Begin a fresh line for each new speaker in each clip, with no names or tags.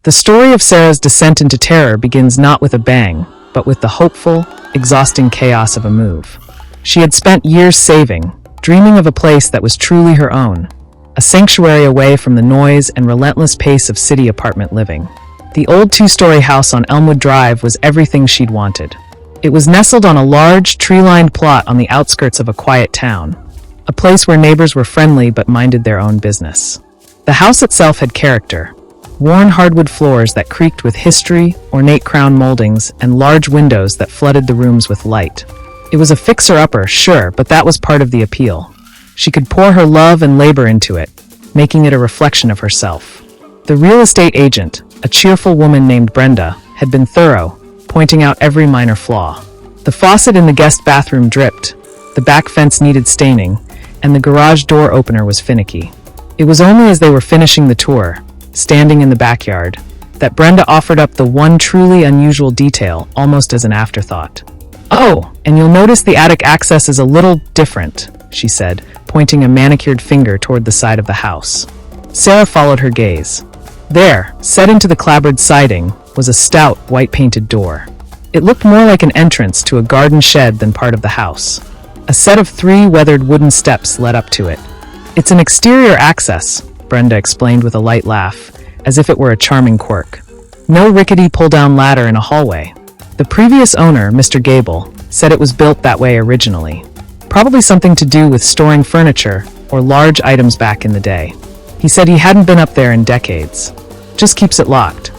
The story of Sarah's descent into terror begins not with a bang, but with the hopeful, exhausting chaos of a move. She had spent years saving, dreaming of a place that was truly her own, a sanctuary away from the noise and relentless pace of city apartment living. The old two-story house on Elmwood Drive was everything she'd wanted. It was nestled on a large, tree-lined plot on the outskirts of a quiet town, a place where neighbors were friendly but minded their own business. The house itself had character: worn hardwood floors that creaked with history, ornate crown moldings, and large windows that flooded the rooms with light. It was a fixer-upper, sure, but that was part of the appeal. She could pour her love and labor into it, making it a reflection of herself. The real estate agent, a cheerful woman named Brenda, had been thorough, pointing out every minor flaw. The faucet in the guest bathroom dripped, the back fence needed staining, and the garage door opener was finicky. It was only as they were finishing the tour, standing in the backyard, that Brenda offered up the one truly unusual detail, almost as an afterthought. "Oh, and you'll notice the attic access is a little different," she said, pointing a manicured finger toward the side of the house. Sarah followed her gaze. There, set into the clapboard siding, was a stout, white-painted door. It looked more like an entrance to a garden shed than part of the house. A set of 3 weathered wooden steps led up to it. "It's an exterior access," Brenda explained with a light laugh, as if it were a charming quirk. "No rickety pull-down ladder in a hallway. The previous owner, Mr. Gable, said it was built that way originally. Probably something to do with storing furniture or large items back in the day. He said he hadn't been up there in decades. Just keeps it locked."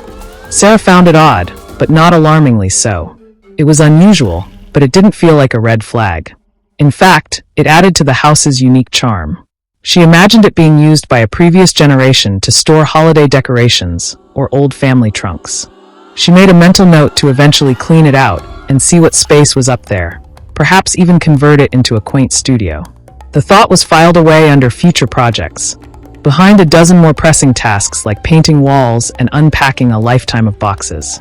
Sarah found it odd, but not alarmingly so. It was unusual, but it didn't feel like a red flag. In fact, it added to the house's unique charm. She imagined it being used by a previous generation to store holiday decorations or old family trunks. She made a mental note to eventually clean it out and see what space was up there, perhaps even convert it into a quaint studio. The thought was filed away under future projects, behind a dozen more pressing tasks like painting walls and unpacking a lifetime of boxes.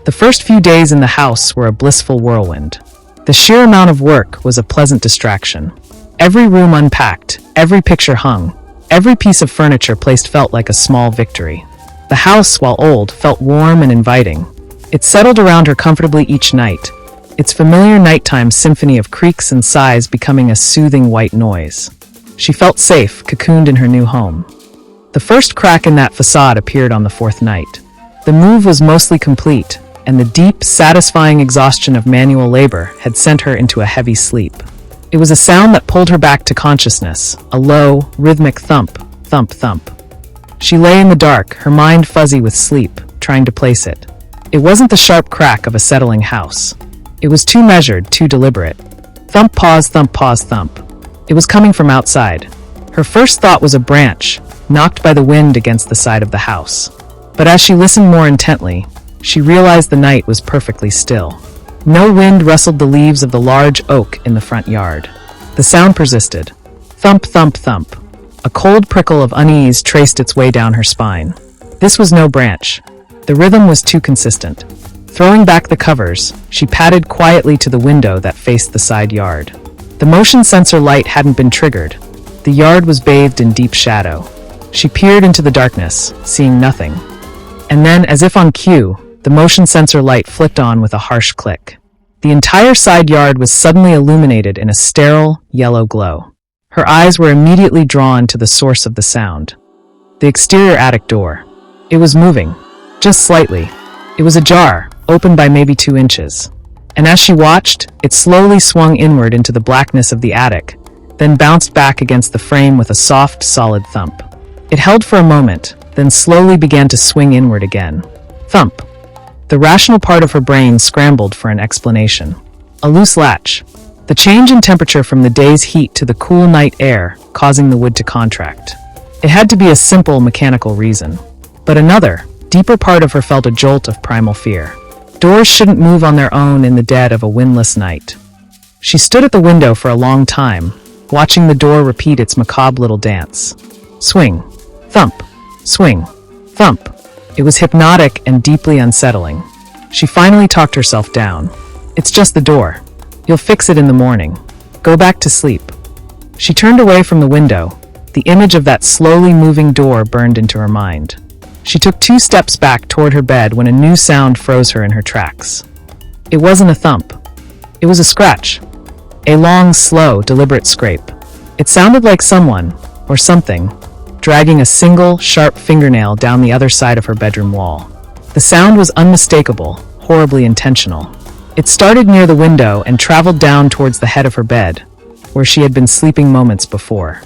The first few days in the house were a blissful whirlwind. The sheer amount of work was a pleasant distraction. Every room unpacked, every picture hung, every piece of furniture placed felt like a small victory. The house, while old, felt warm and inviting. It settled around her comfortably each night, its familiar nighttime symphony of creaks and sighs becoming a soothing white noise. She felt safe, cocooned in her new home. The first crack in that facade appeared on the 4th night. The move was mostly complete, and the deep, satisfying exhaustion of manual labor had sent her into a heavy sleep. It was a sound that pulled her back to consciousness, a low, rhythmic thump, thump, thump. She lay in the dark, her mind fuzzy with sleep, trying to place it. It wasn't the sharp crack of a settling house. It was too measured, too deliberate. Thump, pause, thump, pause, thump. It was coming from outside. Her first thought was a branch, knocked by the wind against the side of the house. But as she listened more intently, she realized the night was perfectly still. No wind rustled the leaves of the large oak in the front yard. The sound persisted. Thump, thump, thump. A cold prickle of unease traced its way down her spine. This was no branch. The rhythm was too consistent. Throwing back the covers, she padded quietly to the window that faced the side yard. The motion sensor light hadn't been triggered. The yard was bathed in deep shadow. She peered into the darkness, seeing nothing. And then, as if on cue, the motion sensor light flicked on with a harsh click. The entire side yard was suddenly illuminated in a sterile, yellow glow. Her eyes were immediately drawn to the source of the sound. The exterior attic door. It was moving, just slightly. It was ajar, open by maybe 2 inches. And as she watched, it slowly swung inward into the blackness of the attic, then bounced back against the frame with a soft, solid thump. It held for a moment, then slowly began to swing inward again. Thump. The rational part of her brain scrambled for an explanation. A loose latch. The change in temperature from the day's heat to the cool night air causing the wood to contract. It had to be a simple mechanical reason. But another, deeper part of her felt a jolt of primal fear. Doors shouldn't move on their own in the dead of a windless night. She stood at the window for a long time, watching the door repeat its macabre little dance. Swing. Thump. Swing. Thump. It was hypnotic and deeply unsettling. She finally talked herself down. It's just the door. You'll fix it in the morning. Go back to sleep. She turned away from the window. The image of that slowly moving door burned into her mind. She took 2 steps back toward her bed when a new sound froze her in her tracks. It wasn't a thump. It was a scratch. A long, slow, deliberate scrape. It sounded like someone, or something, dragging a single, sharp fingernail down the other side of her bedroom wall. The sound was unmistakable, horribly intentional. It started near the window and traveled down towards the head of her bed, where she had been sleeping moments before.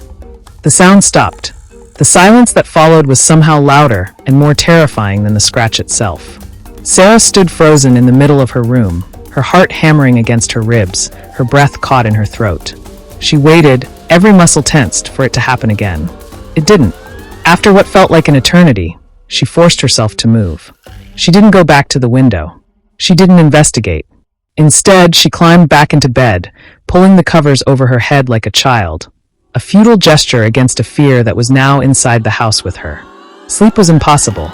The sound stopped. The silence that followed was somehow louder and more terrifying than the scratch itself. Sarah stood frozen in the middle of her room, her heart hammering against her ribs, her breath caught in her throat. She waited, every muscle tensed, for it to happen again. It didn't. After what felt like an eternity, she forced herself to move. She didn't go back to the window. She didn't investigate. Instead, she climbed back into bed, pulling the covers over her head like a child, a futile gesture against a fear that was now inside the house with her. Sleep was impossible.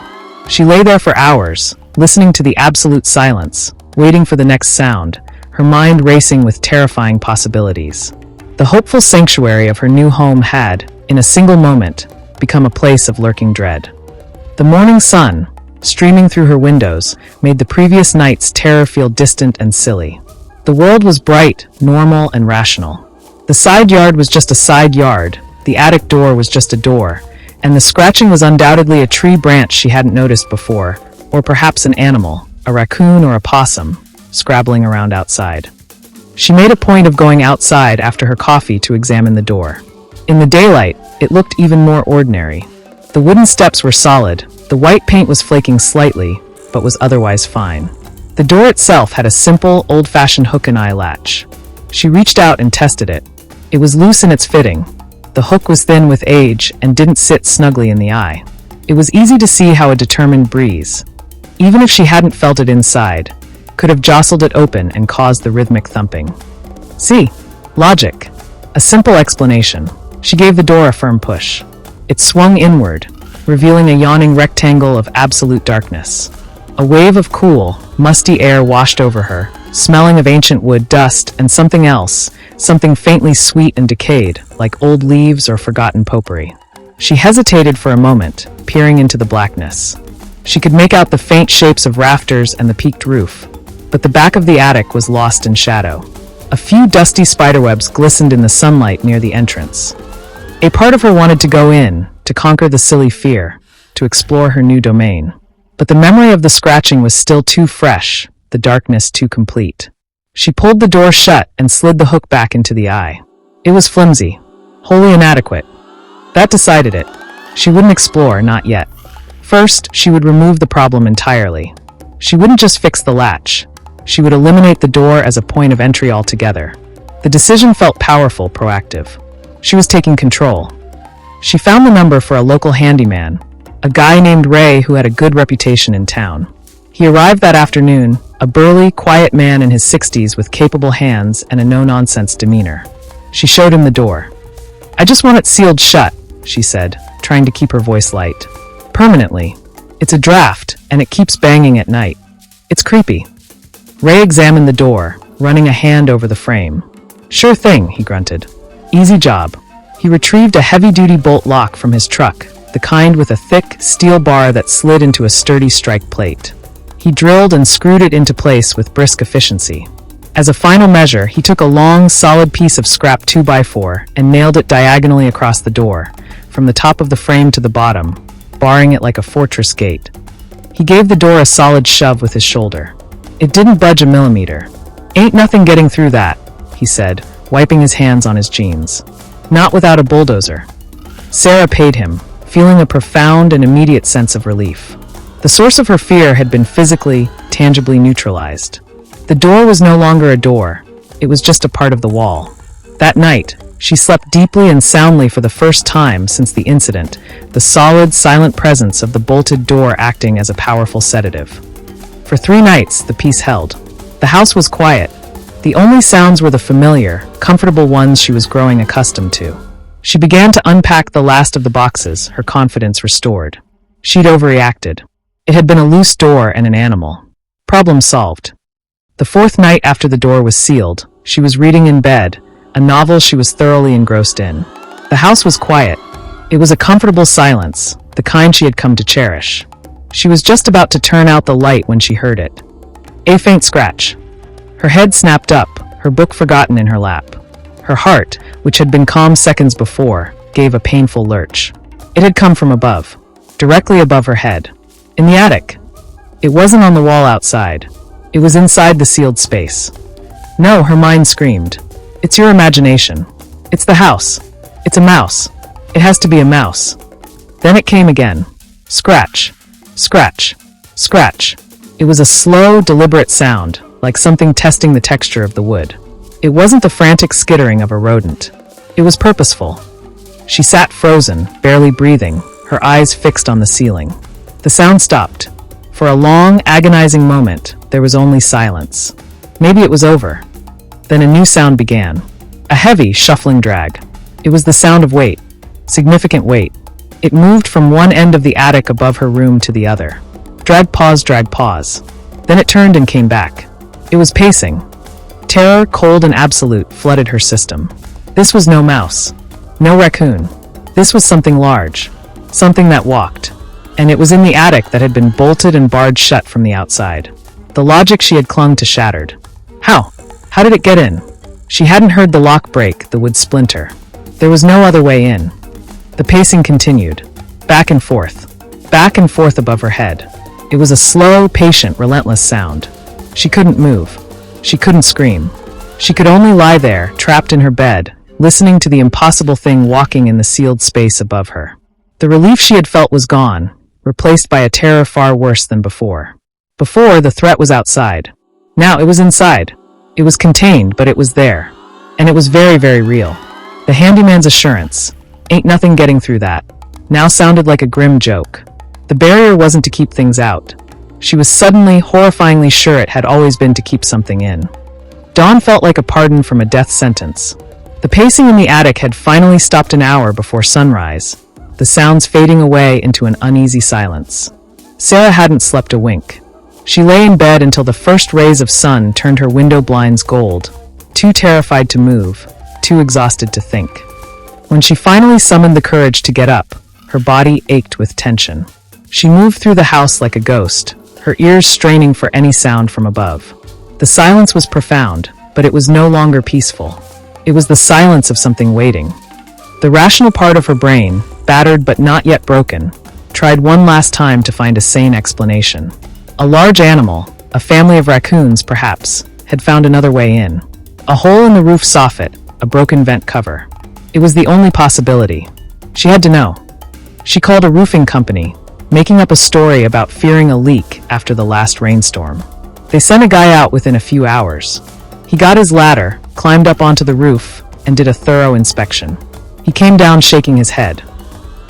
She lay there for hours, listening to the absolute silence, waiting for the next sound, her mind racing with terrifying possibilities. The hopeful sanctuary of her new home had, in a single moment, become a place of lurking dread. The morning sun, streaming through her windows, made the previous night's terror feel distant and silly. The world was bright, normal, and rational. The side yard was just a side yard, the attic door was just a door, and the scratching was undoubtedly a tree branch she hadn't noticed before, or perhaps an animal, a raccoon or a possum, scrabbling around outside. She made a point of going outside after her coffee to examine the door. In the daylight, it looked even more ordinary. The wooden steps were solid, the white paint was flaking slightly, but was otherwise fine. The door itself had a simple, old-fashioned hook and eye latch. She reached out and tested it. It was loose in its fitting. The hook was thin with age and didn't sit snugly in the eye. It was easy to see how a determined breeze, even if she hadn't felt it inside, could have jostled it open and caused the rhythmic thumping. See, logic. A simple explanation. She gave the door a firm push. It swung inward, revealing a yawning rectangle of absolute darkness. A wave of cool, musty air washed over her, smelling of ancient wood, dust, and something else, something faintly sweet and decayed, like old leaves or forgotten potpourri. She hesitated for a moment, peering into the blackness. She could make out the faint shapes of rafters and the peaked roof, but the back of the attic was lost in shadow. A few dusty spiderwebs glistened in the sunlight near the entrance. A part of her wanted to go in, to conquer the silly fear, to explore her new domain. But the memory of the scratching was still too fresh, the darkness too complete. She pulled the door shut and slid the hook back into the eye. It was flimsy, wholly inadequate. That decided it. She wouldn't explore, not yet. First, she would remove the problem entirely. She wouldn't just fix the latch. She would eliminate the door as a point of entry altogether. The decision felt powerful, proactive. She was taking control. She found the number for a local handyman, a guy named Ray who had a good reputation in town. He arrived that afternoon, a burly, quiet man in his 60s with capable hands and a no-nonsense demeanor. She showed him the door. "I just want it sealed shut," she said, trying to keep her voice light. "Permanently. It's a draft, and it keeps banging at night. It's creepy." Ray examined the door, running a hand over the frame. "Sure thing," he grunted. "Easy job." He retrieved a heavy-duty bolt lock from his truck, the kind with a thick, steel bar that slid into a sturdy strike plate. He drilled and screwed it into place with brisk efficiency. As a final measure, he took a long, solid piece of scrap 2x4 and nailed it diagonally across the door, from the top of the frame to the bottom, barring it like a fortress gate. He gave the door a solid shove with his shoulder. It didn't budge a millimeter. "Ain't nothing getting through that," he said, wiping his hands on his jeans. "Not without a bulldozer." Sarah paid him, feeling a profound and immediate sense of relief. The source of her fear had been physically, tangibly neutralized. The door was no longer a door. It was just a part of the wall. That night, she slept deeply and soundly for the first time since the incident, the solid, silent presence of the bolted door acting as a powerful sedative. For 3 nights, the peace held. The house was quiet. The only sounds were the familiar, comfortable ones she was growing accustomed to. She began to unpack the last of the boxes, her confidence restored. She'd overreacted. It had been a loose door and an animal. Problem solved. The 4th night after the door was sealed, she was reading in bed, a novel she was thoroughly engrossed in. The house was quiet. It was a comfortable silence, the kind she had come to cherish. She was just about to turn out the light when she heard it. A faint scratch. Her head snapped up, her book forgotten in her lap. Her heart, which had been calm seconds before, gave a painful lurch. It had come from above, directly above her head. In the attic. It wasn't on the wall outside. It was inside the sealed space. No, her mind screamed. It's your imagination. It's the house. It's a mouse. It has to be a mouse. Then it came again. Scratch. Scratch. Scratch. It was a slow, deliberate sound, like something testing the texture of the wood. It wasn't the frantic skittering of a rodent. It was purposeful. She sat frozen, barely breathing, her eyes fixed on the ceiling. The sound stopped. For a long, agonizing moment, there was only silence. Maybe it was over. Then a new sound began. A heavy, shuffling drag. It was the sound of weight. Significant weight. It moved from one end of the attic above her room to the other. Drag, pause, drag, pause. Then it turned and came back. It was pacing. Terror, cold and absolute, flooded her system. This was no mouse. No raccoon. This was something large. Something that walked. And it was in the attic that had been bolted and barred shut from the outside. The logic she had clung to shattered. How? How did it get in? She hadn't heard the lock break, the wood splinter. There was no other way in. The pacing continued. Back and forth above her head. It was a slow, patient, relentless sound. She couldn't move. She couldn't scream. She could only lie there, trapped in her bed, listening to the impossible thing walking in the sealed space above her. The relief she had felt was gone, replaced by a terror far worse than before. Before, the threat was outside. Now it was inside. It was contained, but it was there. And it was very, very real. The handyman's assurance, "Ain't nothing getting through that," now sounded like a grim joke. The barrier wasn't to keep things out. She was suddenly, horrifyingly sure it had always been to keep something in. Dawn felt like a pardon from a death sentence. The pacing in the attic had finally stopped an hour before sunrise, the sounds fading away into an uneasy silence. Sarah hadn't slept a wink. She lay in bed until the first rays of sun turned her window blinds gold, too terrified to move, too exhausted to think. When she finally summoned the courage to get up, her body ached with tension. She moved through the house like a ghost, her ears straining for any sound from above. The silence was profound, but it was no longer peaceful. It was the silence of something waiting. The rational part of her brain, battered but not yet broken, tried one last time to find a sane explanation. A large animal, a family of raccoons perhaps, had found another way in. A hole in the roof soffit, a broken vent cover. It was the only possibility. She had to know. She called a roofing company, making up a story about fearing a leak after the last rainstorm. They sent a guy out within a few hours. He got his ladder, climbed up onto the roof, and did a thorough inspection. He came down shaking his head.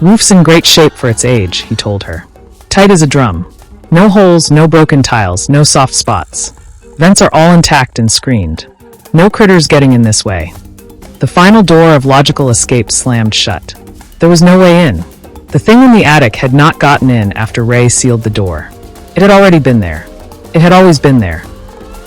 "Roof's in great shape for its age," he told her. "Tight as a drum. No holes, no broken tiles, no soft spots. Vents are all intact and screened. No critters getting in this way." The final door of logical escape slammed shut. There was no way in. The thing in the attic had not gotten in after Ray sealed the door. It had already been there. It had always been there.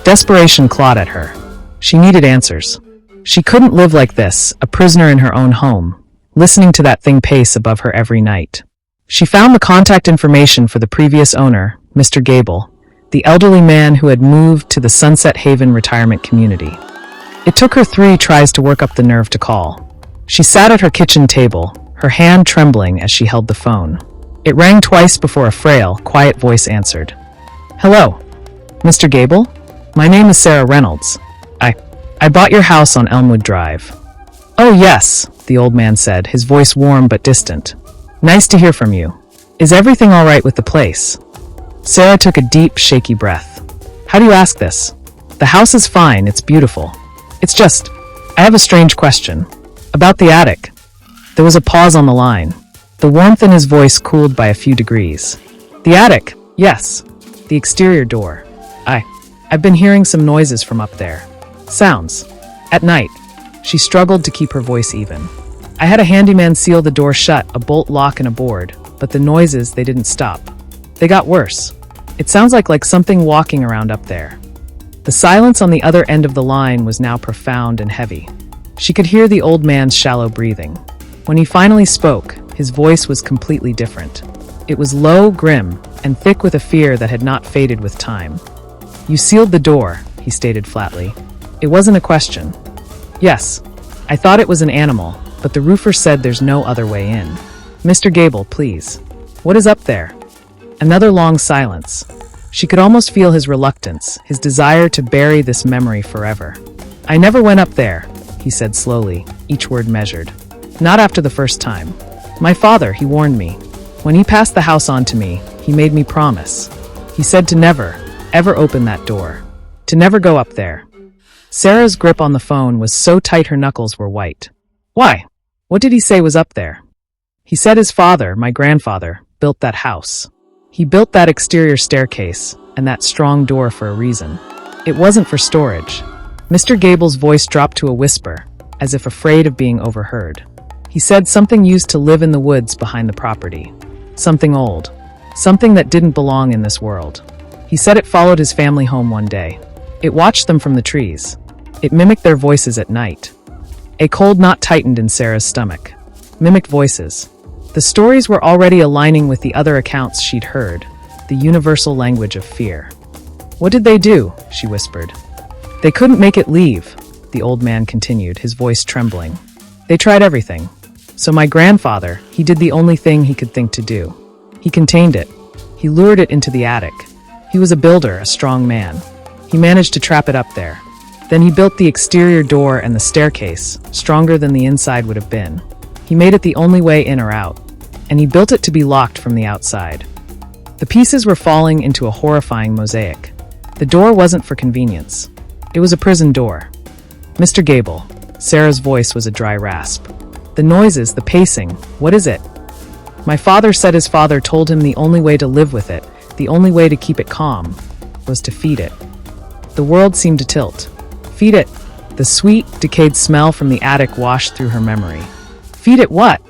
Desperation clawed at her. She needed answers. She couldn't live like this, a prisoner in her own home, listening to that thing pace above her every night. She found the contact information for the previous owner, Mr. Gable, the elderly man who had moved to the Sunset Haven retirement community. It took her 3 tries to work up the nerve to call. She sat at her kitchen table, her hand trembling as she held the phone. It rang twice before a frail, quiet voice answered. "Hello, Mr. Gable? My name is Sarah Reynolds. I bought your house on Elmwood Drive." "Oh yes," the old man said, his voice warm but distant. "Nice to hear from you. Is everything all right with the place?" Sarah took a deep, shaky breath. "How do you ask this? The house is fine, it's beautiful. It's just, I have a strange question. About the attic." There was a pause on the line. The warmth in his voice cooled by a few degrees. "The attic, yes. The exterior door. I've been hearing some noises from up there. Sounds. At night." She struggled to keep her voice even. "I had a handyman seal the door shut, a bolt, lock, and a board, but the noises, they didn't stop. They got worse. It sounds like something walking around up there." The silence on the other end of the line was now profound and heavy. She could hear the old man's shallow breathing. When he finally spoke, his voice was completely different. It was low, grim, and thick with a fear that had not faded with time. "You sealed the door," he stated flatly. It wasn't a question. "Yes. I thought it was an animal, but the roofer said there's no other way in." "Mr. Gable, please. What is up there?" Another long silence. She could almost feel his reluctance, his desire to bury this memory forever. "I never went up there," he said slowly, each word measured. "Not after the first time. My father, he warned me. When he passed the house on to me, he made me promise. He said to never, ever open that door. To never go up there." Sarah's grip on the phone was so tight her knuckles were white. "Why? What did he say was up there?" "He said his father, my grandfather, built that house. He built that exterior staircase and that strong door for a reason. It wasn't for storage." Mr. Gable's voice dropped to a whisper, as if afraid of being overheard. "He said something used to live in the woods behind the property. Something old. Something that didn't belong in this world. He said it followed his family home one day. It watched them from the trees. It mimicked their voices at night." A cold knot tightened in Sarah's stomach. Mimicked voices. The stories were already aligning with the other accounts she'd heard, the universal language of fear. "What did they do?" she whispered. "They couldn't make it leave," the old man continued, his voice trembling. "They tried everything. So my grandfather, he did the only thing he could think to do. He contained it. He lured it into the attic. He was a builder, a strong man. He managed to trap it up there. Then he built the exterior door and the staircase, stronger than the inside would have been. He made it the only way in or out, and he built it to be locked from the outside." The pieces were falling into a horrifying mosaic. The door wasn't for convenience. It was a prison door. "Mr. Gable," Sarah's voice was a dry rasp. "The noises, the pacing, what is it?" "My father said his father told him the only way to live with it, the only way to keep it calm, was to feed it." The world seemed to tilt. "Feed it." The sweet, decayed smell from the attic washed through her memory. "Feed it what?"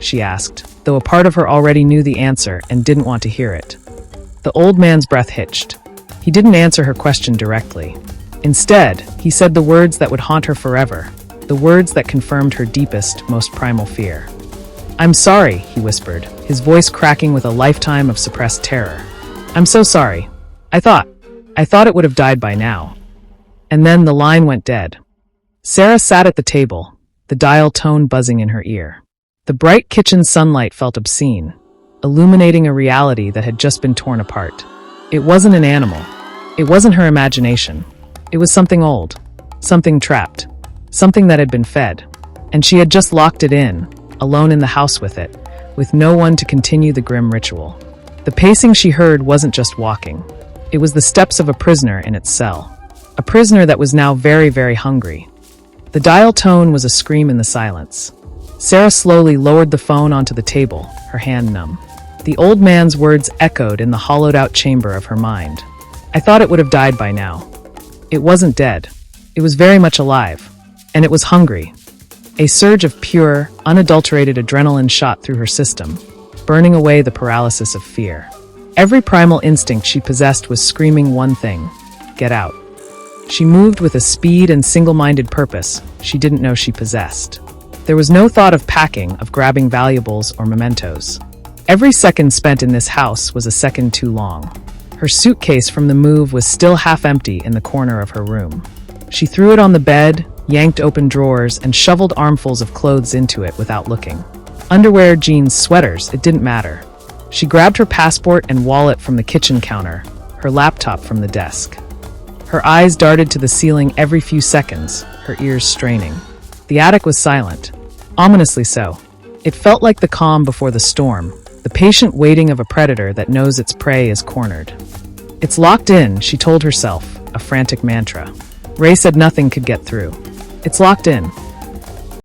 she asked, though a part of her already knew the answer and didn't want to hear it. The old man's breath hitched. He didn't answer her question directly. Instead, he said the words that would haunt her forever, the words that confirmed her deepest, most primal fear. "I'm sorry," he whispered, his voice cracking with a lifetime of suppressed terror. "I'm so sorry. I thought it would have died by now." And then the line went dead. Sarah sat at the table, the dial tone buzzing in her ear. The bright kitchen sunlight felt obscene, illuminating a reality that had just been torn apart. It wasn't an animal. It wasn't her imagination. It was something old, something trapped, something that had been fed. And she had just locked it in, alone in the house with it, with no one to continue the grim ritual. The pacing she heard wasn't just walking. It was the steps of a prisoner in its cell. A prisoner that was now very, very hungry. The dial tone was a scream in the silence. Sarah slowly lowered the phone onto the table, her hand numb. The old man's words echoed in the hollowed-out chamber of her mind. "I thought it would have died by now." It wasn't dead. It was very much alive. And it was hungry. A surge of pure, unadulterated adrenaline shot through her system, burning away the paralysis of fear. Every primal instinct she possessed was screaming one thing: get out. She moved with a speed and single-minded purpose she didn't know she possessed. There was no thought of packing, of grabbing valuables or mementos. Every second spent in this house was a second too long. Her suitcase from the move was still half empty in the corner of her room. She threw it on the bed, yanked open drawers, and shoveled armfuls of clothes into it without looking. Underwear, jeans, sweaters, it didn't matter. She grabbed her passport and wallet from the kitchen counter, her laptop from the desk. Her eyes darted to the ceiling every few seconds, her ears straining. The attic was silent, ominously so. It felt like the calm before the storm, the patient waiting of a predator that knows its prey is cornered. "It's locked in," she told herself, a frantic mantra. Ray said nothing could get through. "It's locked in."